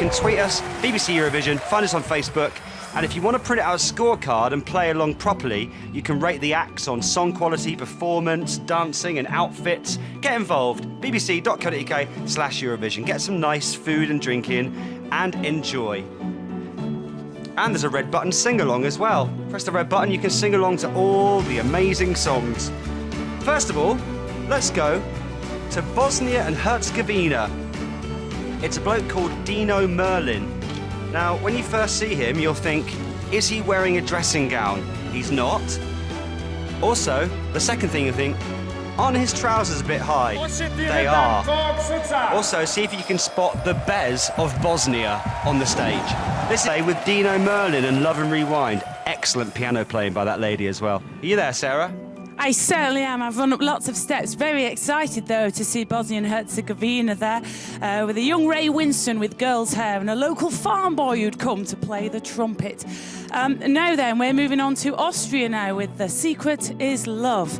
can tweet us, BBC Eurovision, find us on Facebook, and if you want to print out a scorecard and play along properly, you can rate the acts on song quality, performance, dancing and outfits. Get involved, bbc.co.uk/Eurovision. Get some nice food and drink in and enjoy. And there's a red button sing-along as well. Press the red button, you can sing along to all the amazing songs. First of all, let's go to Bosnia and Herzegovina. It's a bloke called Dino Merlin. Now, when you first see him, you'll think, is he wearing a dressing gown? He's not. Also, the second thing you think, aren't his trousers a bit high? They are. Also, see if you can spot the Bez of Bosnia on the stage. This is with Dino Merlin and Love and Rewind. Excellent piano playing by that lady as well. Are you there, Sarah? I certainly am. I've run up lots of steps. Very excited, though, to see Bosnia and Herzegovina there with a young Ray Winston with girl's hair and a local farm boy who'd come to play the trumpet. Now then, we're moving on to Austria now with The Secret is Love.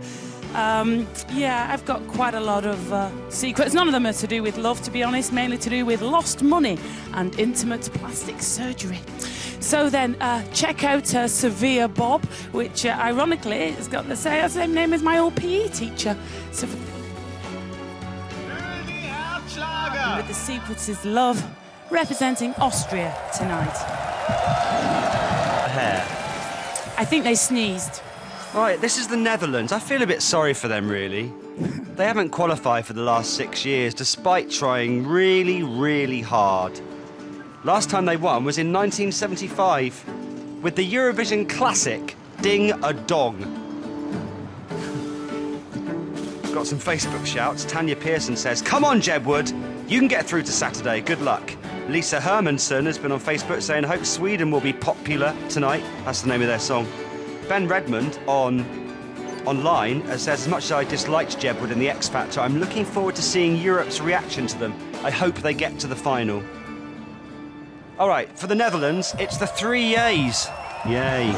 Yeah, I've got quite a lot of secrets. None of them are to do with love, to be honest, mainly to do with lost money and intimate plastic surgery. So then, check out Severe Bob, which ironically has got the same name as my old PE teacher. So with The Secret is Love, representing Austria tonight. Hair. I think they sneezed. Right, this is the Netherlands. I feel a bit sorry for them, really. They haven't qualified for the last 6 years, despite trying really, really hard. Last time they won was in 1975 with the Eurovision classic, Ding a Dong. Got some Facebook shouts. Tanya Pearson says, come on, Jedward, you can get through to Saturday, good luck. Lisa Hermansson has been on Facebook saying, I hope Sweden will be popular tonight. That's the name of their song. Ben Redmond online says, as much as I disliked Jedward in the X Factor, I'm looking forward to seeing Europe's reaction to them. I hope they get to the final. All right, for the Netherlands, it's the 3 yays. Yay.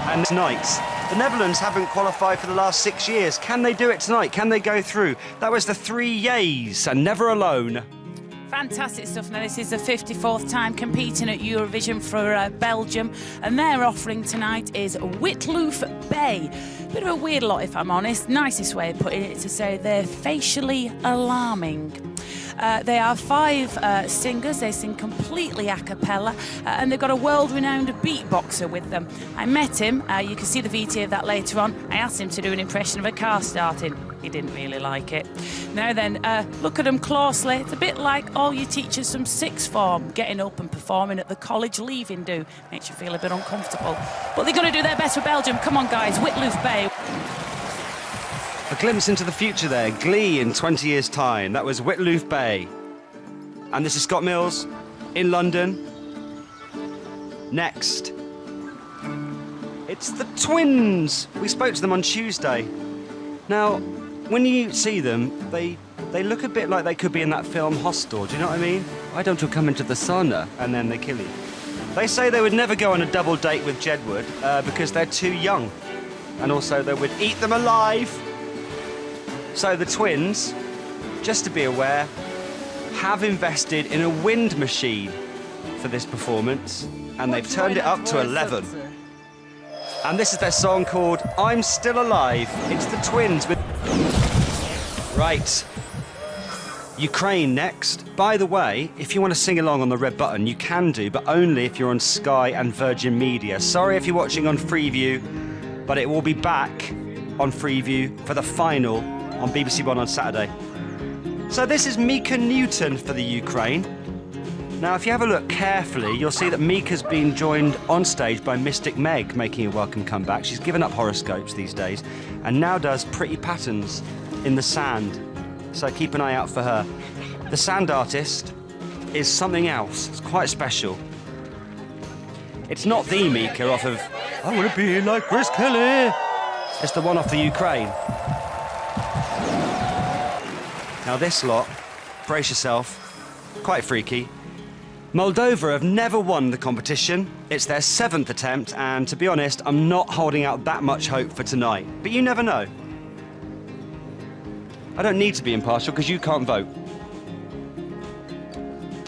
And tonight, the Netherlands haven't qualified for the last 6 years. Can they do it tonight? Can they go through? That was the 3 yays, and Never Alone. Fantastic stuff. Now, this is the 54th time competing at Eurovision for Belgium, and their offering tonight is Witloof Bay. Bit of a weird lot, if I'm honest. Nicest way of putting it is to say they're facially alarming. They are 5 singers. They sing completely a cappella, and they've got a world-renowned beatboxer with them. I met him. You can see the VT of that later on. I asked him to do an impression of a car starting. He didn't really like it. Now then, look at them closely. It's a bit like all your teachers from sixth form getting up and performing at the college leaving do. Makes you feel a bit uncomfortable. But they're going to do their best for Belgium. Come on, guys. Witloof Bay. A glimpse into the future there. Glee in 20 years' time. That was Witloof Bay. And this is Scott Mills in London. Next, it's the Twins. We spoke to them on Tuesday. Now, when you see them, they look a bit like they could be in that film Hostel. Do you know what I mean? Why don't you come into the sauna? And then they kill you. They say they would never go on a double date with Jedward because they're too young. And also they would eat them alive. So the Twins, just to be aware, have invested in a wind machine for this performance, and they've turned it up to 11. And this is their song called I'm Still Alive. It's the Twins with... Right. Ukraine next. By the way, if you want to sing along on the red button, you can do, but only if you're on Sky and Virgin Media. Sorry if you're watching on Freeview, but it will be back on Freeview for the final on BBC One on Saturday. So this is Mika Newton for the Ukraine. Now, if you have a look carefully, you'll see that Mika's been joined on stage by Mystic Meg, making a welcome comeback. She's given up horoscopes these days and now does pretty patterns in the sand. So keep an eye out for her. The sand artist is something else. It's quite special. It's not the Mika off of I Want to Be Like Chris Kelly. It's the one off the Ukraine. Now this lot, brace yourself, quite freaky. Moldova have never won the competition. It's their 7th attempt, and to be honest, I'm not holding out that much hope for tonight. But you never know. I don't need to be impartial because you can't vote.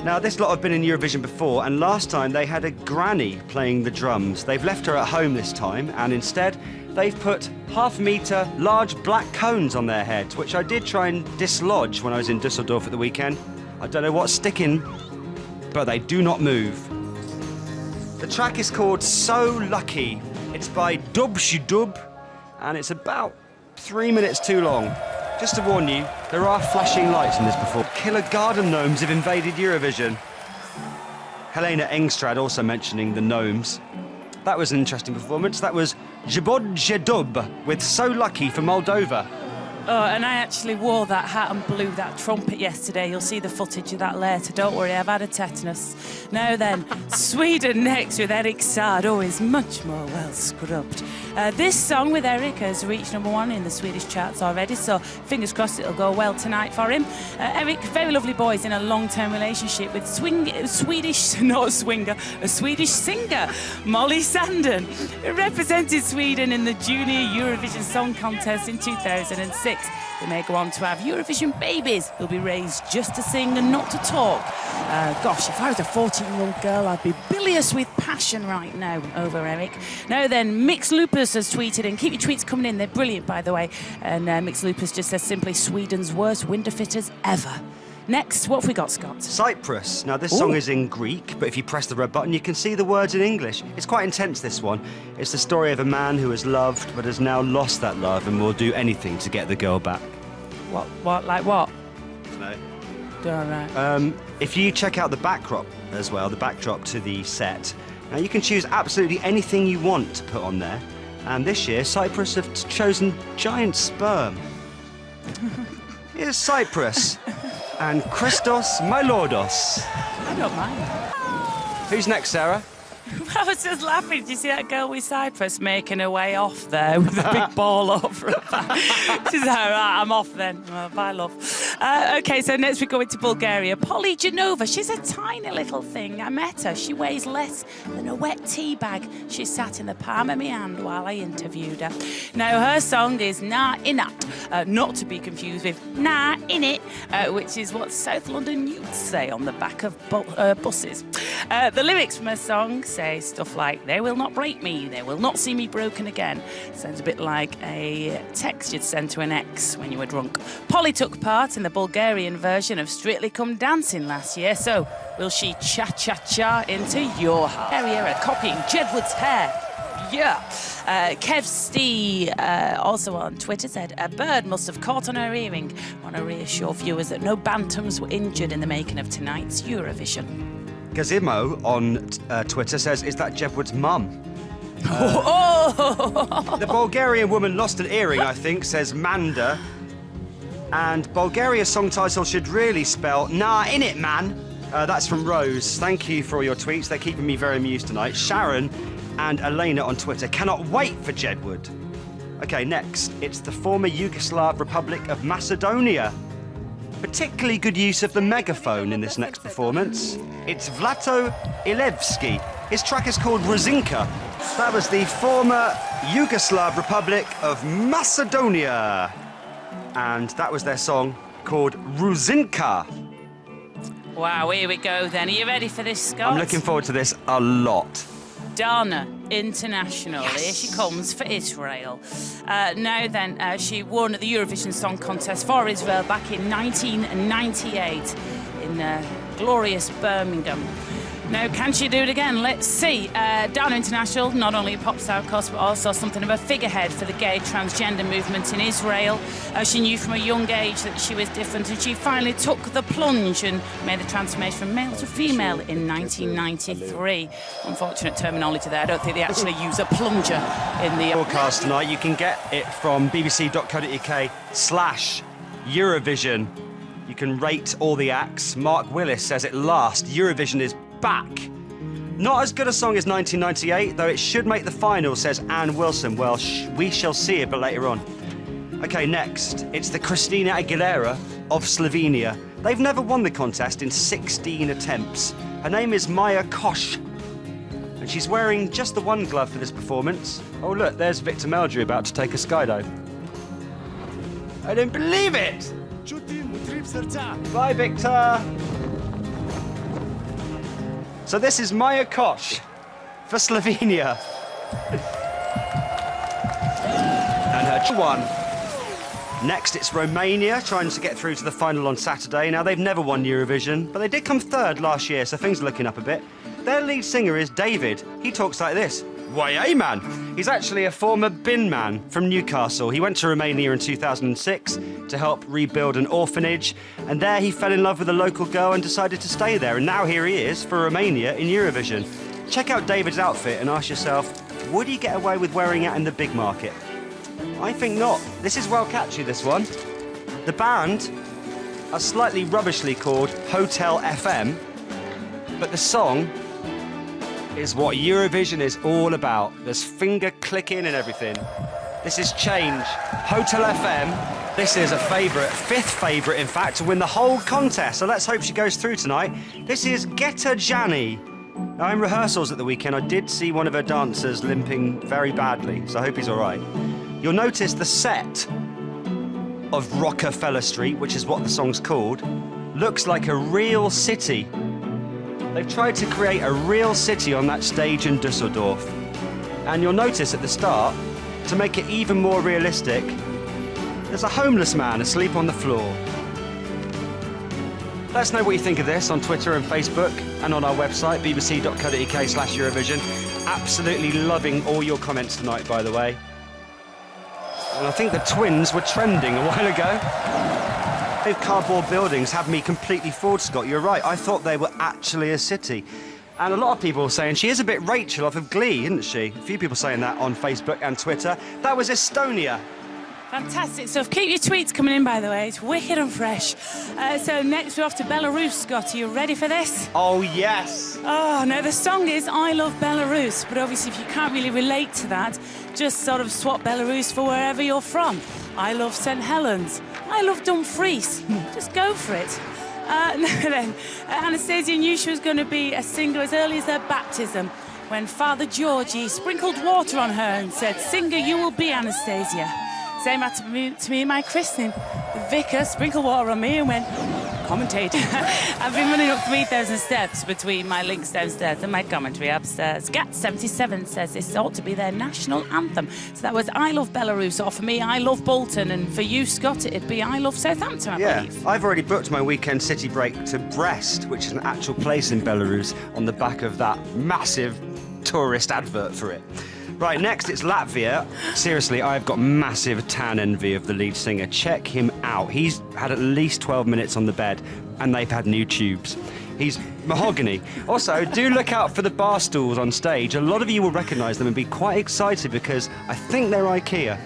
Now, this lot have been in Eurovision before, and last time they had a granny playing the drums. They've left her at home this time, and instead they've put half-metre large black cones on their heads, which I did try and dislodge when I was in Dusseldorf at the weekend. I don't know what's sticking, but they do not move. The track is called So Lucky. It's by Dub, and it's about 3 minutes too long. Just to warn you, there are flashing lights in this before. Killer garden gnomes have invaded Eurovision. Helena Engstrad also mentioning the gnomes. That was an interesting performance. That was Jedub with So Lucky for Moldova. Oh, and I actually wore that hat and blew that trumpet yesterday. You'll see the footage of that later. Don't worry, I've had a tetanus. Now then, Sweden next with Eric Saad. Oh, is much more well scrubbed. This song with Eric has reached #1 in the Swedish charts already, so fingers crossed it'll go well tonight for him. Eric, very lovely boy, is in a long-term relationship with a Swedish singer, Molly Sandén, who represented Sweden in the Junior Eurovision Song Contest in 2006. They may go on to have Eurovision babies who'll be raised just to sing and not to talk. Gosh, if I was a 14-year-old girl, I'd be bilious with passion right now over Eric. Now then, Mix Lupus has tweeted, and keep your tweets coming in, they're brilliant, by the way. And Mix Lupus just says simply, Sweden's worst window fitters ever. Next, what have we got, Scott? Cyprus. Now, this song is in Greek, but if you press the red button, you can see the words in English. It's quite intense, this one. It's the story of a man who has loved, but has now lost that love and will do anything to get the girl back. What? Like what? No. All right. If you check out the backdrop as well, the backdrop to the set, now you can choose absolutely anything you want to put on there. And this year, Cyprus have chosen giant sperm. Here's Cyprus. And Christos Mylodos. I don't mind. Who's next, Sarah? I was just laughing. Did you see that girl with Cyprus making her way off there with a big ball over her back? She's like, right, I'm off then. Well, bye, love. Okay, so next we go into Bulgaria. Polly Genova, she's a tiny little thing. I met her. She weighs less than a wet tea bag. She sat in the palm of my hand while I interviewed her. Now, her song is Na Inat, not to be confused with Na Init, which is what South London youths say on the back of buses. The lyrics from her song say stuff like, they will not break me, they will not see me broken again. Sounds a bit like a text you'd send to an ex when you were drunk. Polly took part in the Bulgarian version of Strictly Come Dancing last year, so will she cha-cha-cha into your heart? Area copying Jedward's hair. Yeah. Kev Stee, also on Twitter, said, a bird must have caught on her earring. I want to reassure viewers that no bantams were injured in the making of tonight's Eurovision. Gazimo on Twitter says, is that Jedward's mum? The Bulgarian woman lost an earring, I think, says Manda. And Bulgaria's song title should really spell, nah, in it, man. That's from Rose. Thank you for all your tweets. They're keeping me very amused tonight. Sharon and Elena on Twitter cannot wait for Jedward. Okay, next. It's the former Yugoslav Republic of Macedonia. Particularly good use of the megaphone in this next performance. It's Vlato Ilevski. His track is called Ruzinka. That was the former Yugoslav Republic of Macedonia. And that was their song called Ruzinka. Wow, here we go then. Are you ready for this, Scott? I'm looking forward to this a lot. Dana International. Yes. Here she comes for Israel. Now then, she won the Eurovision Song Contest for Israel back in 1998 in glorious Birmingham. Now, can she do it again? Let's see. Dana International, not only a pop star, of course, but also something of a figurehead for the gay transgender movement in Israel. She knew from a young age that she was different, and she finally took the plunge and made the transformation from male to female in 1993. Unfortunate terminology there. I don't think they actually use a plunger in the broadcast tonight. You can get it from bbc.co.uk/Eurovision. You can rate all the acts. Mark Willis says at last, Eurovision is back. Not as good a song as 1998, though it should make the final, says Anne Wilson. Well, we shall see it, but later on. Okay, next. It's the Christina Aguilera of Slovenia. They've never won the contest in 16 attempts. Her name is Maja Kosh, and she's wearing just the one glove for this performance. Oh, look, there's Victor Meldrew about to take a skydive. I don't believe it! Bye, Victor! So this is Maja Koch for Slovenia. And her one. Next, it's Romania, trying to get through to the final on Saturday. Now, they've never won Eurovision, but they did come third last year, so things are looking up a bit. Their lead singer is David. He talks like this. Why, man! He's actually a former bin man from Newcastle. He went to Romania in 2006 to help rebuild an orphanage, and there he fell in love with a local girl and decided to stay there. And now here he is for Romania in Eurovision. Check out David's outfit and ask yourself, would he get away with wearing it in the big market? I think not. This is well catchy, this one. The band are slightly rubbishly called Hotel FM, but the song is what Eurovision is all about. There's finger clicking and everything. This is Change. Hotel FM. This is a favourite, fifth favourite in fact, to win the whole contest. So let's hope she goes through tonight. This is Geta Jani. Now in rehearsals at the weekend, I did see one of her dancers limping very badly, so I hope he's all right. You'll notice the set of Rockefeller Street, which is what the song's called, looks like a real city. They've tried to create a real city on that stage in Dusseldorf. And you'll notice at the start, to make it even more realistic, there's a homeless man asleep on the floor. Let us know what you think of this on Twitter and Facebook and on our website, bbc.co.uk/Eurovision. Absolutely loving all your comments tonight, by the way. And I think the twins were trending a while ago. Those cardboard buildings have me completely fooled, Scott. You're right. I thought they were actually a city. And a lot of people are saying she is a bit Rachel off of Glee, isn't she? A few people saying that on Facebook and Twitter. That was Estonia. Fantastic stuff. Keep your tweets coming in, by the way. It's wicked and fresh. So next we're off to Belarus, Scott. Are you ready for this? Oh, yes. Oh, no, the song is I Love Belarus. But obviously, if you can't really relate to that, just sort of swap Belarus for wherever you're from. I love St. Helens. I love Dumfries. Just go for it. Then Anastasia knew she was going to be a singer as early as her baptism when Father Georgie sprinkled water on her and said, "Singer you will be, Anastasia." Same happened to me in my christening. The vicar sprinkled water on me and went, "Commentate." I've been running up 3,000 steps between my links downstairs and my commentary upstairs. GAT77 says this ought to be their national anthem. So that was I Love Belarus, or for me, I Love Bolton, and for you, Scott, it'd be I Love Southampton, I believe. I've already booked my weekend city break to Brest, which is an actual place in Belarus, on the back of that massive tourist advert for it. Right, next it's Latvia. Seriously, I've got massive tan envy of the lead singer. Check him out. He's had at least 12 minutes on the bed, and they've had new tubes. He's mahogany. Also, do look out for the bar stools on stage. A lot of you will recognise them and be quite excited because I think they're IKEA.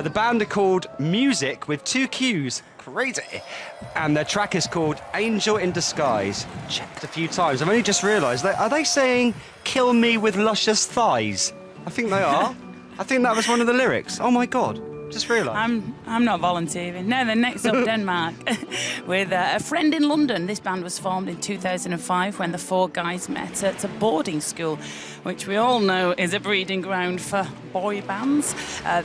The band are called Music with 2 Qs. Crazy. And their track is called Angel in Disguise. Checked a few times. I've only just realised that. Are they saying "kill me with luscious thighs"? I think they are. I think that was one of the lyrics. Oh my God, just realised. I'm not volunteering. No, then next up Denmark with a friend in London. This band was formed in 2005 when the 4 guys met at a boarding school, which we all know is a breeding ground for boy bands.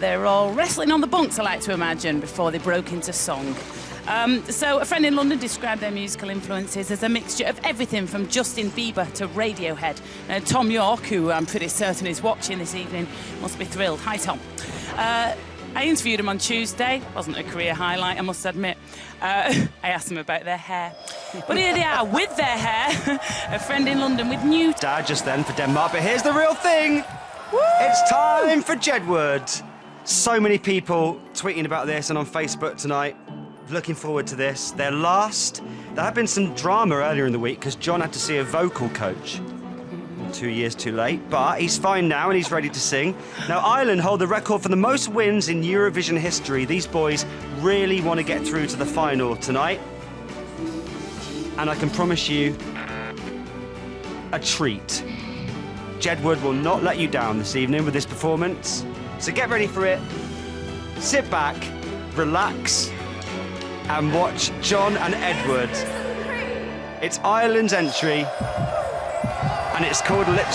They were all wrestling on the bunks, I like to imagine, before they broke into song. So a friend in London described their musical influences as a mixture of everything from Justin Bieber to Radiohead. Tom York, who I'm pretty certain is watching this evening, must be thrilled. Hi, Tom. I interviewed him on Tuesday. Wasn't a career highlight, I must admit. I asked them about their hair. But here they are with their hair. A friend in London with new... Dad just then for Denmark, but here's the real thing. Woo! It's time for Jedward. So many people tweeting about this and on Facebook tonight. Looking forward to this. Their last. There had been some drama earlier in the week because John had to see a vocal coach. 2 years too late, but he's fine now and he's ready to sing. Now, Ireland hold the record for the most wins in Eurovision history. These boys really want to get through to the final tonight. And I can promise you a treat. Jedward will not let you down this evening with this performance. So get ready for it. Sit back, relax, and watch John and Edward. It's Ireland's entry, and it's called Lips.